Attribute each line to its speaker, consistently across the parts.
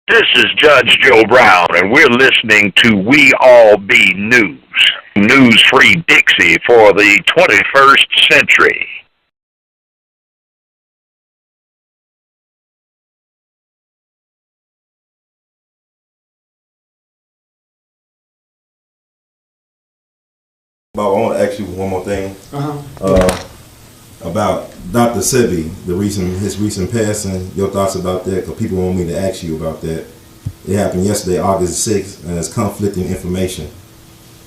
Speaker 1: This is Judge Joe Brown, and we're listening to We All Be News, news-free Dixie for the 21st century.
Speaker 2: Bob, I want to ask you one more thing about Dr. Sebi, his recent passing. Your thoughts about that? Because people want me to ask you about that. It happened yesterday, August 6th, and there's conflicting information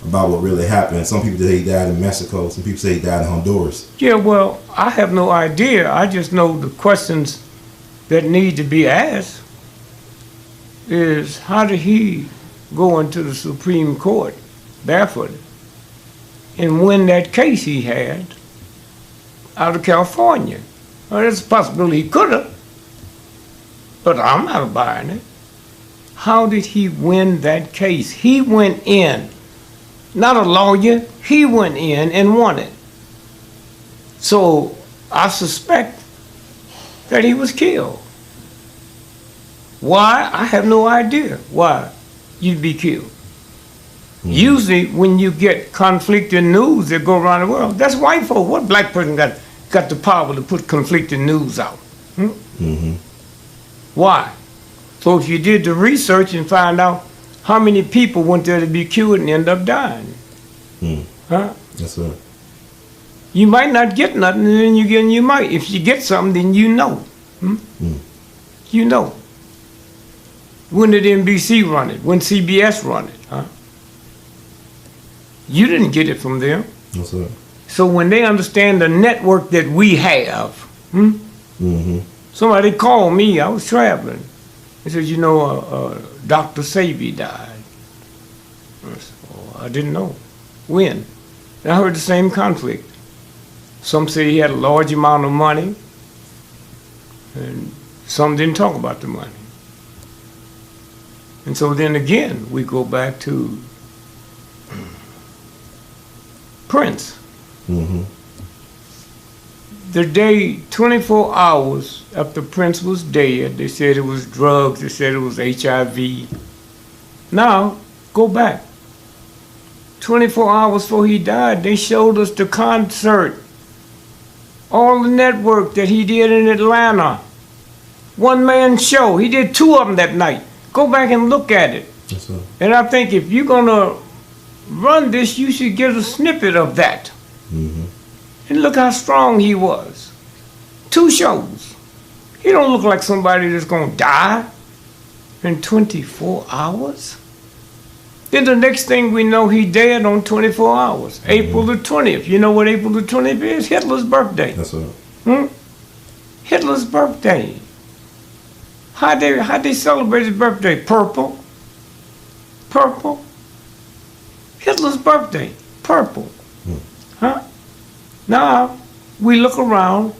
Speaker 2: about what really happened. Some people say he died in Mexico. Some people say he died in Honduras.
Speaker 3: Yeah, well, I have no idea. I just know the questions that need to be asked is how did he go into the Supreme Court barefoot and win that case he had out of California? Well, there's a possibility he could have, but I'm not buying it. How did he win that case? He went in, not a lawyer, he went in and won it. So I suspect that he was killed. Why? I have no idea why you'd be killed. Usually when you get conflicting news that go around the world, that's white folk. What black person got the power to put conflicting news out? Why? So if you did the research and find out how many people went there to be cured and end up dying.
Speaker 2: That's right.
Speaker 3: You might not get nothing, and then you might. If you get something, then you know. You know. When did NBC run it? When CBS run it? You didn't get it from them.
Speaker 2: That's right.
Speaker 3: So when they understand the network that we have, somebody called me, I was traveling. They said, Dr. Sebi died. I said, I didn't know. When? And I heard the same conflict. Some say he had a large amount of money, and some didn't talk about the money. And so then again, we go back to PrINce. The day, 24 hours after PrINce was dead, they said it was drugs, they said it was HIV. Now, go back. 24 hours before he died, they showed us the concert, all the network that he did in Atlanta. One-man show. He did 2 of them that night. Go back and look at it.
Speaker 2: That's right.
Speaker 3: And I think if you're going to run this, you should get a snippet of that. And look how strong he was. 2 shows. He don't look like somebody that's going to die in 24 hours. Then the next thing we know, he dead on 24 hours. April the 20th. You know what April the 20th is? Hitler's birthday.
Speaker 2: That's right.
Speaker 3: Hitler's birthday. How'd they celebrate his birthday? Purple. Purple. Hitler's birthday. Purple. Now we look around,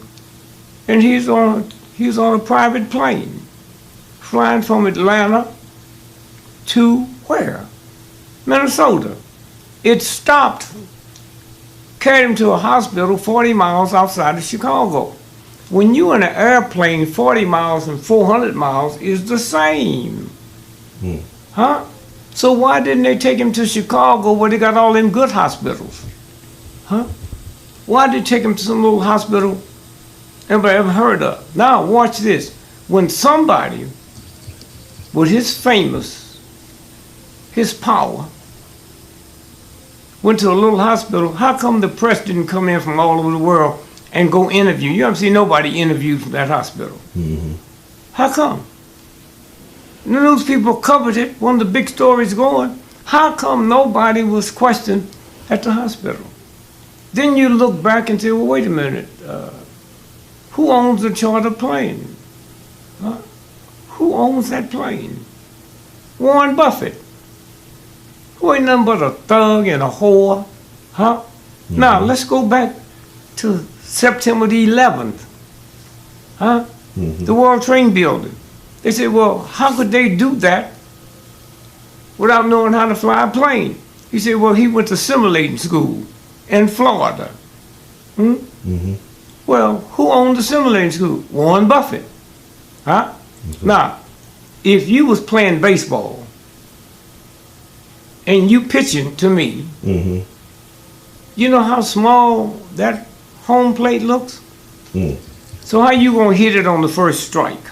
Speaker 3: and he's on a private plane, flying from Atlanta to where? Minnesota. It stopped, carried him to a hospital 40 miles outside of Chicago. When you're in an airplane, 40 miles and 400 miles is the same. So why didn't they take him to Chicago where they got all them good hospitals? Why did they take him to some little hospital nobody ever heard of? Now watch this. When somebody with his power, went to a little hospital, how come the press didn't come in from all over the world and go interview? You haven't seen nobody interviewed from that hospital. How come? The news people covered it, one of the big stories going. How come nobody was questioned at the hospital? Then you look back and say, well, wait a minute. Who owns the charter plane? Who owns that plane? Warren Buffett. Who ain't nothing but a thug and a whore? Now, let's go back to September the 11th. The World Trade Building. They said, well, how could they do that without knowing how to fly a plane? He said, well, he went to simulating school in Florida. Well, who owned the simulating school? Warren Buffett. Now, if you was playing baseball and you pitching to me,
Speaker 2: Mm-hmm.
Speaker 3: you know how small that home plate looks?
Speaker 2: Mm.
Speaker 3: So how you gonna hit it on the first strike?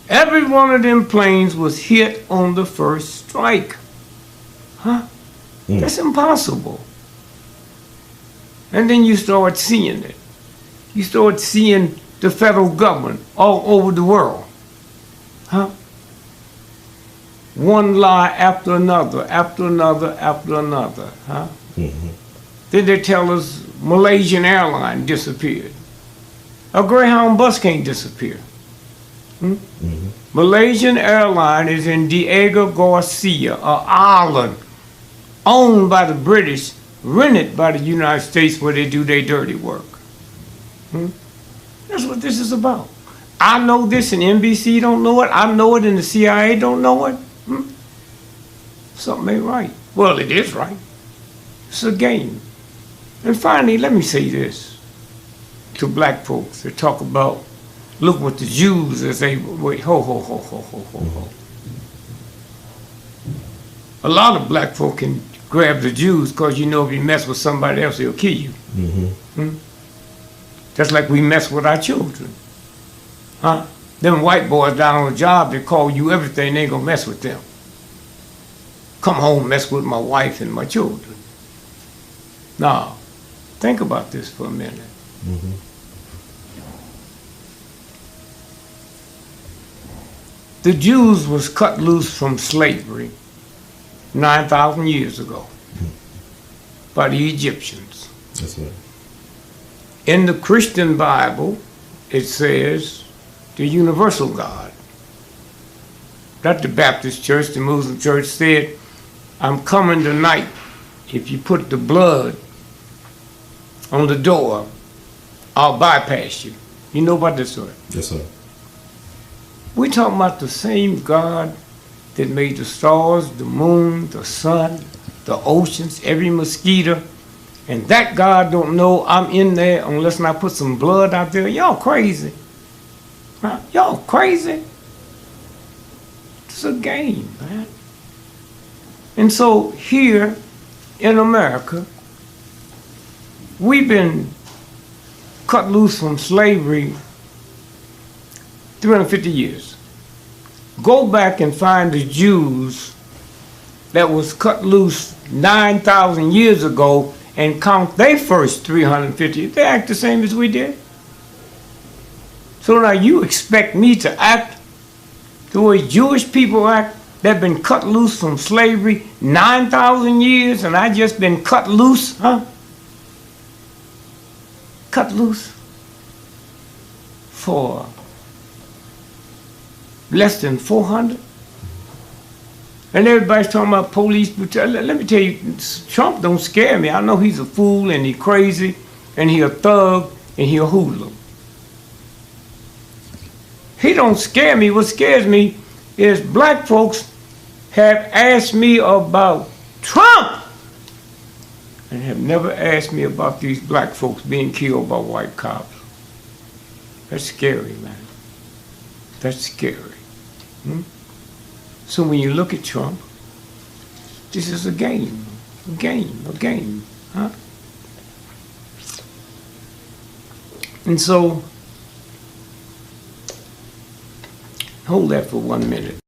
Speaker 3: Every one of them planes was hit on the first strike. Huh?
Speaker 2: Mm.
Speaker 3: That's impossible. And then you start seeing it. You start seeing the federal government all over the world. Huh? One lie after another, after another, after another. Huh?
Speaker 2: Mm-hmm.
Speaker 3: Then they tell us Malaysian airline disappeared. A Greyhound bus can't disappear.
Speaker 2: Mm-hmm.
Speaker 3: Malaysian airline is in Diego Garcia, an island owned by the British, rented by the United States where they do their dirty work. That's what this is about. I know this and NBC don't know it. I know it and the CIA don't know it. Something ain't right. Well, it is right. It's a game. And finally, let me say this to black folks that talk about, look what the Jews as they, wait, ho. A lot of black folk can grab the Jews because you know if you mess with somebody else, they'll kill you.
Speaker 2: Mm-hmm.
Speaker 3: Just like we mess with our children. Huh? Them white boys down on the job, they call you everything, they ain't gonna mess with them. Come home, mess with my wife and my children. Now, think about this for a minute.
Speaker 2: Mm-hmm.
Speaker 3: The Jews was cut loose from slavery 9,000 years ago by the Egyptians.
Speaker 2: That's right.
Speaker 3: In the Christian Bible, it says the universal God. Not the Baptist church, the Muslim church said, I'm coming tonight. If you put the blood on the door, I'll bypass you. You know about this story?
Speaker 2: Yes, sir.
Speaker 3: We're talking about the same God that made the stars, the moon, the sun, the oceans, every mosquito. And that God don't know I'm in there unless I put some blood out there. Y'all crazy. Huh? Y'all crazy. It's a game, man. And so here in America, we've been cut loose from slavery 350 years. Go back and find the Jews that was cut loose 9,000 years ago and count their first 350. They act the same as we did. So now you expect me to act the way Jewish people act that been cut loose from slavery 9,000 years and I just been cut loose, huh? Cut loose for less than 400. And everybody's talking about police brutality. Let me tell you, Trump don't scare me. I know he's a fool and he's crazy and he a thug and he a hoodlum. He don't scare me. What scares me is black folks have asked me about Trump and have never asked me about these black folks being killed by white cops. That's scary, man. That's scary. So when you look at Trump, this is a game, a game, huh? And so, hold that for 1 minute.